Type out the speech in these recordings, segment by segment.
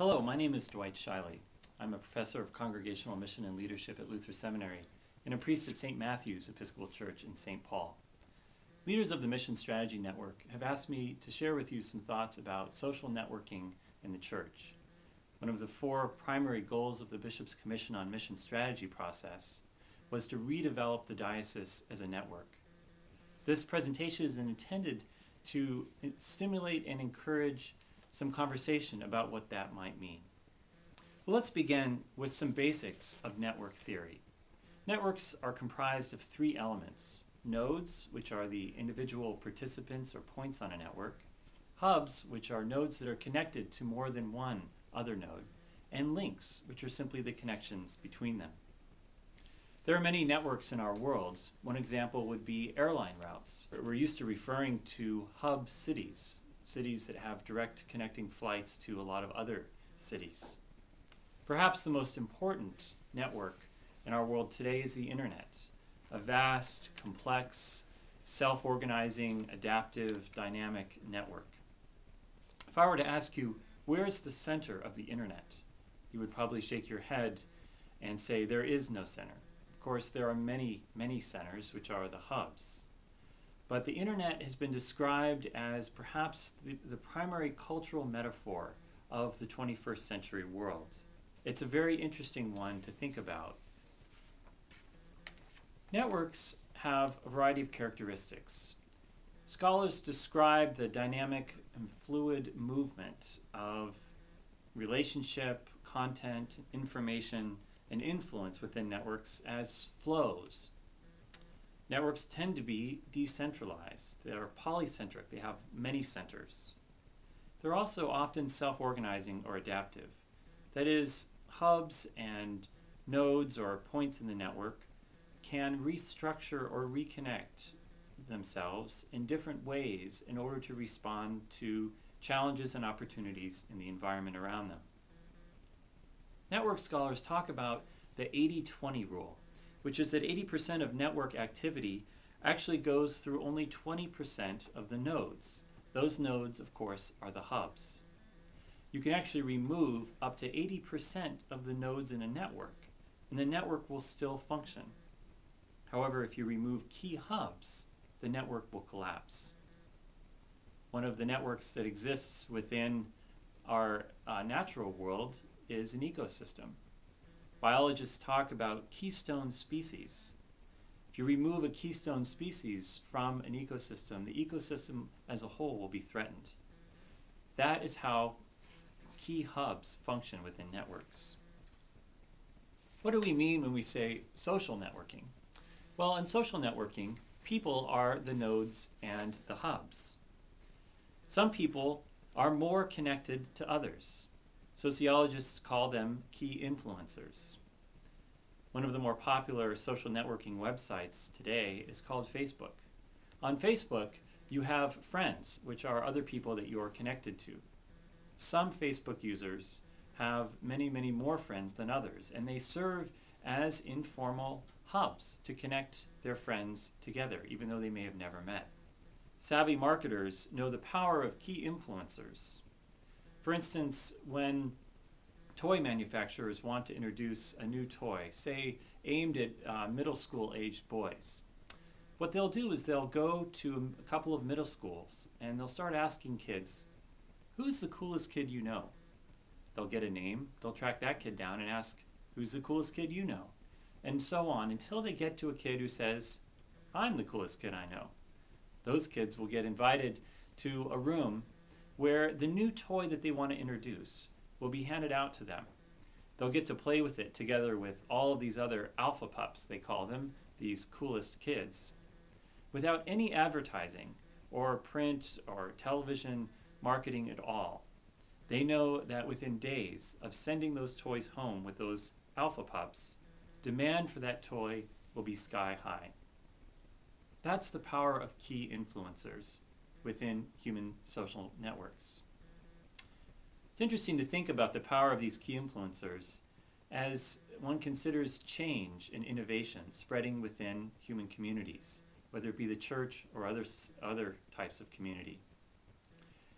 Hello, my name is Dwight Zscheile. I'm a professor of Congregational Mission and Leadership at Luther Seminary and a priest at St. Matthew's Episcopal Church in St. Paul. Leaders of the Mission Strategy Network have asked me to share with you some thoughts about social networking in the church. One of the four primary goals of the Bishop's Commission on Mission Strategy process was to redevelop the diocese as a network. This presentation is intended to stimulate and encourage some conversation about what that might mean. Well, let's begin with some basics of network theory. Networks are comprised of three elements: nodes, which are the individual participants or points on a network; hubs, which are nodes that are connected to more than one other node; and links, which are simply the connections between them. There are many networks in our world. One example would be airline routes. We're used to referring to hub cities, cities that have direct connecting flights to a lot of other cities. Perhaps the most important network in our world today is the internet, a vast, complex, self-organizing, adaptive, dynamic network. If I were to ask you, where's the center of the internet? You would probably shake your head and say there is no center. Of course, there are many, many centers, which are the hubs. But the internet has been described as perhaps the primary cultural metaphor of the 21st century world. It's a very interesting one to think about. Networks have a variety of characteristics. Scholars describe the dynamic and fluid movement of relationship, content, information, and influence within networks as flows. Networks tend to be decentralized. They are polycentric. They have many centers. They're also often self-organizing or adaptive. That is, hubs and nodes or points in the network can restructure or reconnect themselves in different ways in order to respond to challenges and opportunities in the environment around them. Network scholars talk about the 80-20 rule, which is that 80% of network activity actually goes through only 20% of the nodes. Those nodes, of course, are the hubs. You can actually remove up to 80% of the nodes in a network, and the network will still function. However, if you remove key hubs, the network will collapse. One of the networks that exists within our natural world is an ecosystem. Biologists talk about keystone species. If you remove a keystone species from an ecosystem, the ecosystem as a whole will be threatened. That is how key hubs function within networks. What do we mean when we say social networking? Well, in social networking, people are the nodes and the hubs. Some people are more connected to others. Sociologists call them key influencers. One of the more popular social networking websites today is called Facebook. On Facebook, you have friends, which are other people that you are connected to. Some Facebook users have many, many more friends than others, and they serve as informal hubs to connect their friends together, even though they may have never met. Savvy marketers know the power of key influencers. For instance, when toy manufacturers want to introduce a new toy, say aimed at middle school aged boys, what they'll do is they'll go to a couple of middle schools and they'll start asking kids, who's the coolest kid you know? They'll get a name, they'll track that kid down and ask, who's the coolest kid you know? And so on until they get to a kid who says, I'm the coolest kid I know. Those kids will get invited to a room where the new toy that they want to introduce will be handed out to them. They'll get to play with it together with all of these other alpha pups, they call them, these coolest kids, without any advertising or print or television marketing at all. They know that within days of sending those toys home with those alpha pups, demand for that toy will be sky high. That's the power of key influencers within human social networks. It's interesting to think about the power of these key influencers as one considers change and innovation spreading within human communities, whether it be the church or other types of community.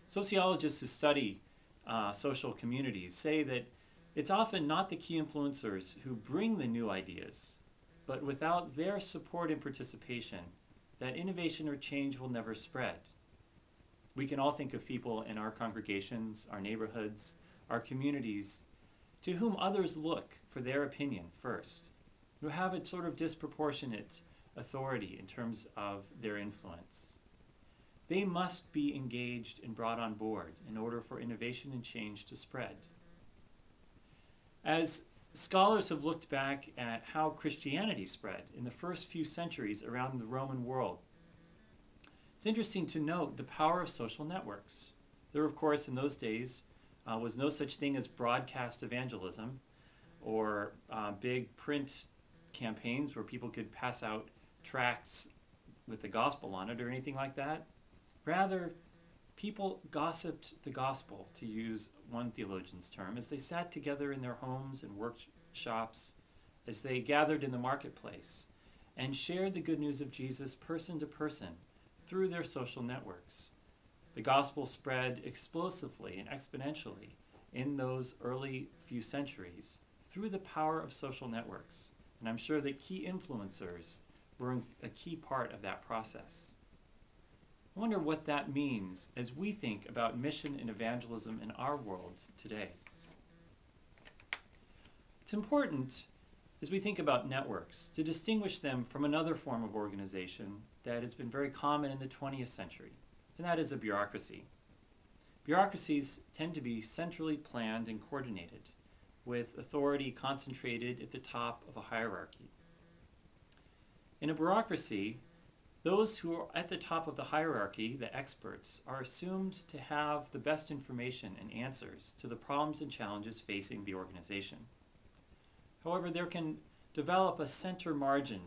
Sociologists who study social communities say that it's often not the key influencers who bring the new ideas, but without their support and participation, that innovation or change will never spread. We can all think of people in our congregations, our neighborhoods, our communities, to whom others look for their opinion first, who have a sort of disproportionate authority in terms of their influence. They must be engaged and brought on board in order for innovation and change to spread. As scholars have looked back at how Christianity spread in the first few centuries around the Roman world, it's interesting to note the power of social networks. There, of course, in those days was no such thing as broadcast evangelism or big print campaigns where people could pass out tracts with the gospel on it or anything like that. Rather, people gossiped the gospel, to use one theologian's term, as they sat together in their homes and workshops, as they gathered in the marketplace, and shared the good news of Jesus person to person through their social networks. The gospel spread explosively and exponentially in those early few centuries through the power of social networks. And I'm sure that key influencers were a key part of that process. I wonder what that means as we think about mission and evangelism in our world today. It's important, as we think about networks, to distinguish them from another form of organization that has been very common in the 20th century, and that is a bureaucracy. Bureaucracies tend to be centrally planned and coordinated, with authority concentrated at the top of a hierarchy. In a bureaucracy, those who are at the top of the hierarchy, the experts, are assumed to have the best information and answers to the problems and challenges facing the organization. However, there can develop a center margin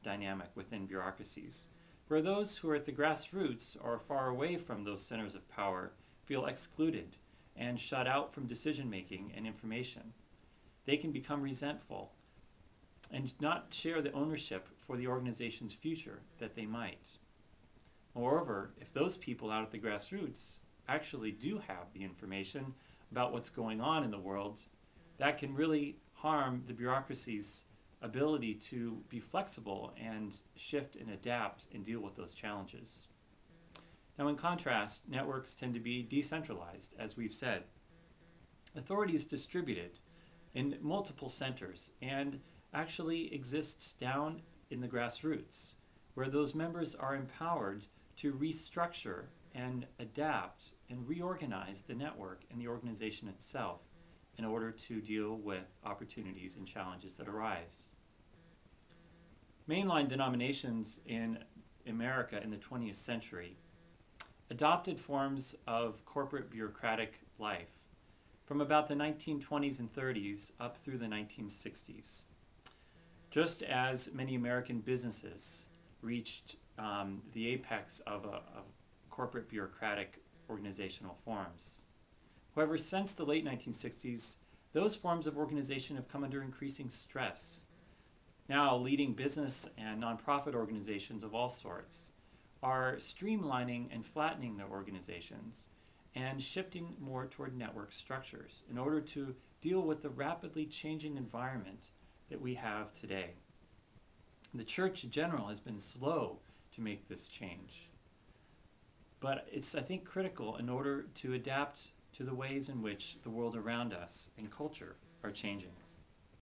dynamic within bureaucracies, where those who are at the grassroots or far away from those centers of power feel excluded and shut out from decision-making and information. They can become resentful and not share the ownership for the organization's future that they might. Moreover, if those people out at the grassroots actually do have the information about what's going on in the world, that can really harm the bureaucracy's ability to be flexible and shift and adapt and deal with those challenges. Now, in contrast, networks tend to be decentralized, as we've said. Authority is distributed in multiple centers and actually exists down in the grassroots, where those members are empowered to restructure and adapt and reorganize the network and the organization itself in order to deal with opportunities and challenges that arise. Mainline denominations in America in the 20th century adopted forms of corporate bureaucratic life from about the 1920s and 30s up through the 1960s. Just as many American businesses reached the apex of corporate bureaucratic organizational forms. However, since the late 1960s, those forms of organization have come under increasing stress. Now, leading business and nonprofit organizations of all sorts are streamlining and flattening their organizations and shifting more toward network structures in order to deal with the rapidly changing environment that we have today. The church in general has been slow to make this change, but it's, I think, critical in order to adapt to the ways in which the world around us and culture are changing.